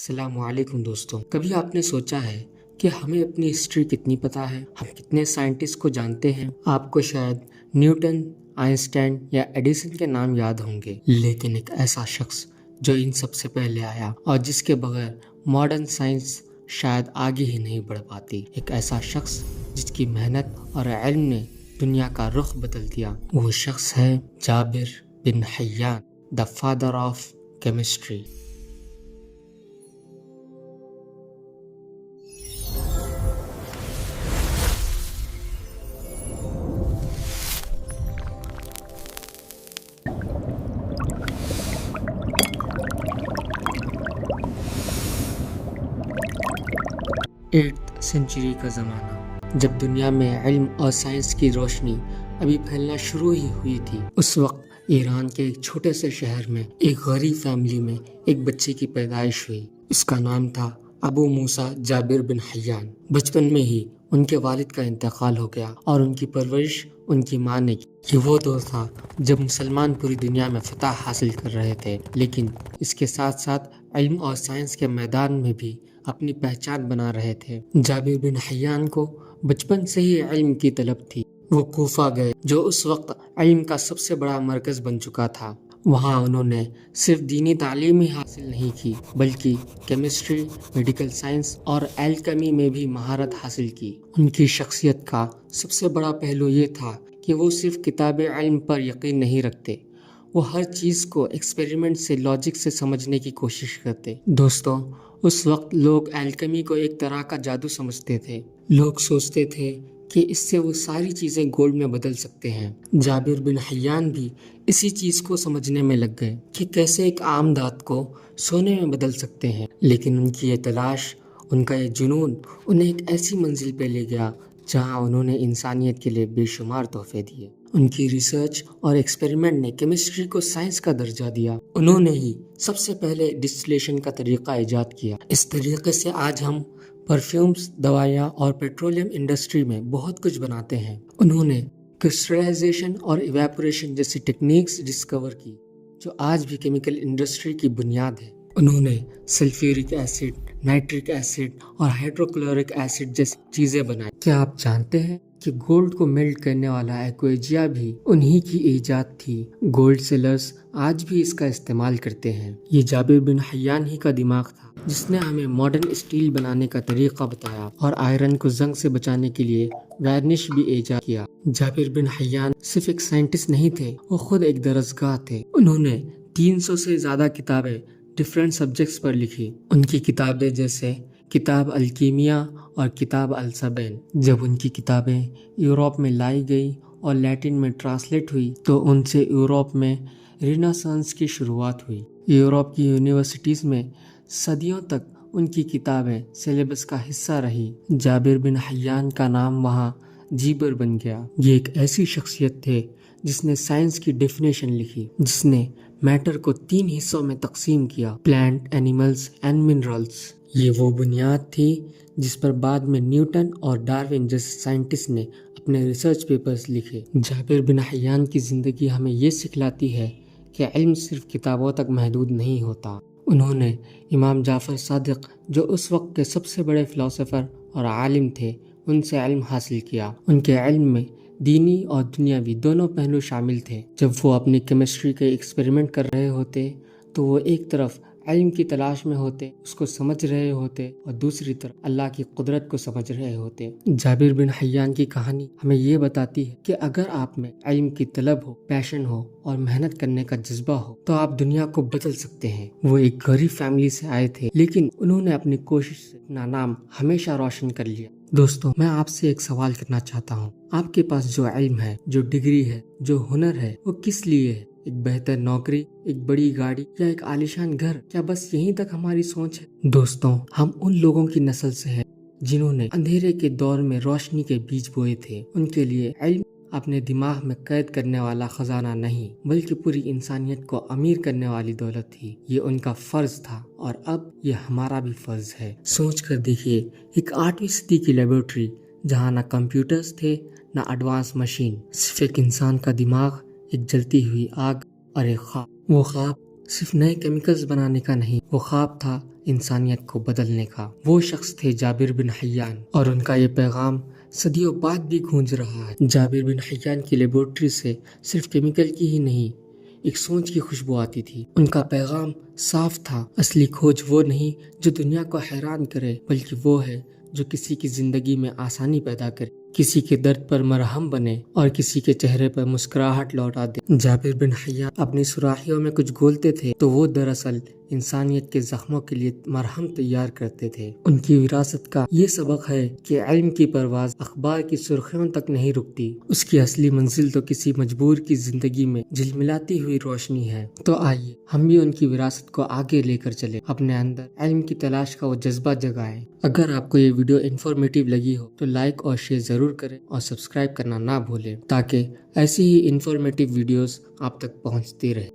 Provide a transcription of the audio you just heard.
السلام علیکم دوستوں، کبھی آپ نے سوچا ہے کہ ہمیں اپنی ہسٹری کتنی پتہ ہے؟ ہم کتنے سائنٹسٹ کو جانتے ہیں؟ آپ کو شاید نیوٹن، آئنسٹائن یا ایڈیسن کے نام یاد ہوں گے، لیکن ایک ایسا شخص جو ان سب سے پہلے آیا اور جس کے بغیر ماڈرن سائنس شاید آگے ہی نہیں بڑھ پاتی، ایک ایسا شخص جس کی محنت اور علم نے دنیا کا رخ بدل دیا، وہ شخص ہے Jabir bin Hayyan, the father of chemistry. Eighth century کا زمانہ، جب دنیا میں علم اور سائنس کی روشنی ابھی پھیلنا شروع ہی ہوئی تھی، اس وقت ایران کے ایک چھوٹے سے شہر میں ایک غریب فیملی میں ایک بچے کی پیدائش ہوئی۔ اس کا نام تھا ابو موسیٰ جابر بن حیان۔ بچپن میں ہی ان کے والد کا انتقال ہو گیا اور ان کی پرورش ان کی ماں نے کی۔ یہ وہ دور تھا جب مسلمان پوری دنیا میں فتح حاصل کر رہے تھے، لیکن اس کے ساتھ ساتھ علم اور سائنس کے میدان میں بھی اپنی پہچان بنا رہے تھے۔ جابر بن حیان کو بچپن سے ہی علم کی طلب تھی۔ وہ کوفہ گئے، جو اس وقت علم کا سب سے بڑا مرکز بن چکا تھا۔ وہاں انہوں نے صرف دینی تعلیم ہی حاصل نہیں کی، بلکہ کیمسٹری، میڈیکل سائنس اور الکیمی میں بھی مہارت حاصل کی۔ ان کی شخصیت کا سب سے بڑا پہلو یہ تھا کہ وہ صرف کتاب علم پر یقین نہیں رکھتے، وہ ہر چیز کو ایکسپیریمنٹ سے، لاجک سے سمجھنے کی کوشش کرتے۔ دوستوں، اس وقت لوگ الکیمی کو ایک طرح کا جادو سمجھتے تھے۔ لوگ سوچتے تھے کہ اس سے وہ ساری چیزیں گولڈ میں بدل سکتے ہیں۔ جابر بن حیان بھی اسی چیز کو سمجھنے میں لگ گئے کہ کیسے ایک عام دھات کو سونے میں بدل سکتے ہیں، لیکن ان کی یہ تلاش، ان کا یہ جنون انہیں ایک ایسی منزل پہ لے گیا جہاں انہوں نے انسانیت کے لیے بے شمار تحفے دیے۔ ان کی ریسرچ اور ایکسپیریمنٹ نے کیمسٹری کو سائنس کا درجہ دیا۔ انہوں نے ہی سب سے پہلے ڈسٹلیشن کا طریقہ ایجاد کیا۔ اس طریقے سے آج ہم پرفیومز، دوائیاں اور پیٹرولیم انڈسٹری میں بہت کچھ بناتے ہیں۔ انہوں نے کرسٹلائزیشن اور ایواپوریشن جیسی ٹیکنیکس ڈسکور کی جو آج بھی کیمیکل انڈسٹری کی بنیاد ہے۔ انہوں نے سلفیورک ایسڈ، نائٹرک ایسڈ اور ہائیڈروکلورک ایسڈ جیسی چیزیں بنائی۔ کیا آپ جانتے ہیں کہ گولڈ کو میلٹ کرنے والا ایکویجیا بھی انہی کی ایجاد تھی؟ گولڈ سیلرز آج بھی اس کا استعمال کرتے ہیں۔ یہ جابر بن حیان ہی کا دماغ تھا جس نے ہمیں ماڈرن اسٹیل بنانے کا طریقہ بتایا اور آئرن کو زنگ سے بچانے کے لیے وارنش بھی ایجاد کیا۔ جابر بن حیان صرف ایک سائنٹسٹ نہیں تھے، وہ خود ایک درسگاہ تھے۔ انہوں نے 300 سے زیادہ کتابیں ڈیفرنٹ سبجیکٹس پر لکھی۔ ان کی کتابیں جیسے کتاب الکیمیا اور کتاب السبین، جب ان کی کتابیں یورپ میں لائی گئی اور لیٹن میں ٹرانسلیٹ ہوئی تو ان سے یورپ میں رینیسانس کی شروعات ہوئی۔ یورپ کی یونیورسٹیز میں صدیوں تک ان کی کتابیں سلیبس کا حصہ رہی۔ جابر بن حیان کا نام وہاں جیبر بن گیا۔ یہ ایک ایسی شخصیت تھے جس نے سائنس کی ڈیفینیشن لکھی، جس نے میٹر کو 3 حصوں میں تقسیم کیا: پلانٹ، اینیملز اینڈ منرلز۔ یہ وہ بنیاد تھی جس پر بعد میں نیوٹن اور ڈارون جیسے سائنٹسٹ نے اپنے ریسرچ پیپرز لکھے۔ جابر بن حیان کی زندگی ہمیں یہ سکھلاتی ہے کہ علم صرف کتابوں تک محدود نہیں ہوتا۔ انہوں نے امام جعفر صادق، جو اس وقت کے سب سے بڑے فلاسفر اور عالم تھے، ان سے علم حاصل کیا۔ ان کے علم میں دینی اور دنیاوی دونوں پہلو شامل تھے۔ جب وہ اپنی کیمسٹری کے ایکسپیریمنٹ کر رہے ہوتے تو وہ ایک طرف علم کی تلاش میں ہوتے، اس کو سمجھ رہے ہوتے، اور دوسری طرف اللہ کی قدرت کو سمجھ رہے ہوتے۔ جابر بن حیان کی کہانی ہمیں یہ بتاتی ہے کہ اگر آپ میں علم کی طلب ہو، پیشن ہو اور محنت کرنے کا جذبہ ہو تو آپ دنیا کو بدل سکتے ہیں۔ وہ ایک غریب فیملی سے آئے تھے، لیکن انہوں نے اپنی کوشش سے اپنا نام ہمیشہ روشن کر لیا۔ دوستوں، میں آپ سے ایک سوال کرنا چاہتا ہوں۔ آپ کے پاس جو علم ہے، جو ڈگری ہے، جو ہنر ہے، وہ کس لیے ہے؟ ایک بہتر نوکری، ایک بڑی گاڑی یا ایک عالیشان گھر؟ کیا بس یہیں تک ہماری سوچ ہے؟ دوستوں، ہم ان لوگوں کی نسل سے ہیں جنہوں نے اندھیرے کے دور میں روشنی کے بیج بوئے تھے۔ ان کے لیے علم اپنے دماغ میں قید کرنے والا خزانہ نہیں، بلکہ پوری انسانیت کو امیر کرنے والی دولت تھی۔ یہ ان کا فرض تھا اور اب یہ ہمارا بھی فرض ہے۔ سوچ کر دیکھیے، ایک 8ویں صدی کی لیبورٹری جہاں نہ کمپیوٹرز تھے نہ ایڈوانس مشین، صرف ایک انسان کا دماغ، ایک جلتی ہوئی آگ اور ایک خواب۔ وہ خواب صرف نئے کیمیکلز بنانے کا نہیں، وہ خواب تھا انسانیت کو بدلنے کا۔ وہ شخص تھے جابر بن حیان، اور ان کا یہ پیغام صدیوں بعد بھی گونج رہا ہے۔ جابر بن حیان کی لیبارٹری سے صرف کیمیکل کی ہی نہیں، ایک سوچ کی خوشبو آتی تھی۔ ان کا پیغام صاف تھا، اصلی کھوج وہ نہیں جو دنیا کو حیران کرے، بلکہ وہ ہے جو کسی کی زندگی میں آسانی پیدا کرے، کسی کے درد پر مرہم بنے اور کسی کے چہرے پر مسکراہٹ لوٹا دے۔ جابر بن حیان اپنی سوراخیوں میں کچھ گولتے تھے تو وہ دراصل انسانیت کے زخموں کے لیے مرہم تیار کرتے تھے۔ ان کی وراثت کا یہ سبق ہے کہ علم کی پرواز اخبار کی سرخیوں تک نہیں رکتی، اس کی اصلی منزل تو کسی مجبور کی زندگی میں جھلملاتی ہوئی روشنی ہے۔ تو آئیے ہم بھی ان کی وراثت کو آگے لے کر چلیں، اپنے اندر علم کی تلاش کا وہ جذبہ جگائیں۔ اگر آپ کو یہ ویڈیو انفارمیٹیو لگی ہو تو لائک اور شیئر ضرور کریں اور سبسکرائب کرنا نہ بھولیں، تاکہ ایسی ہی انفارمیٹیو ویڈیوز آپ تک پہنچتی رہے۔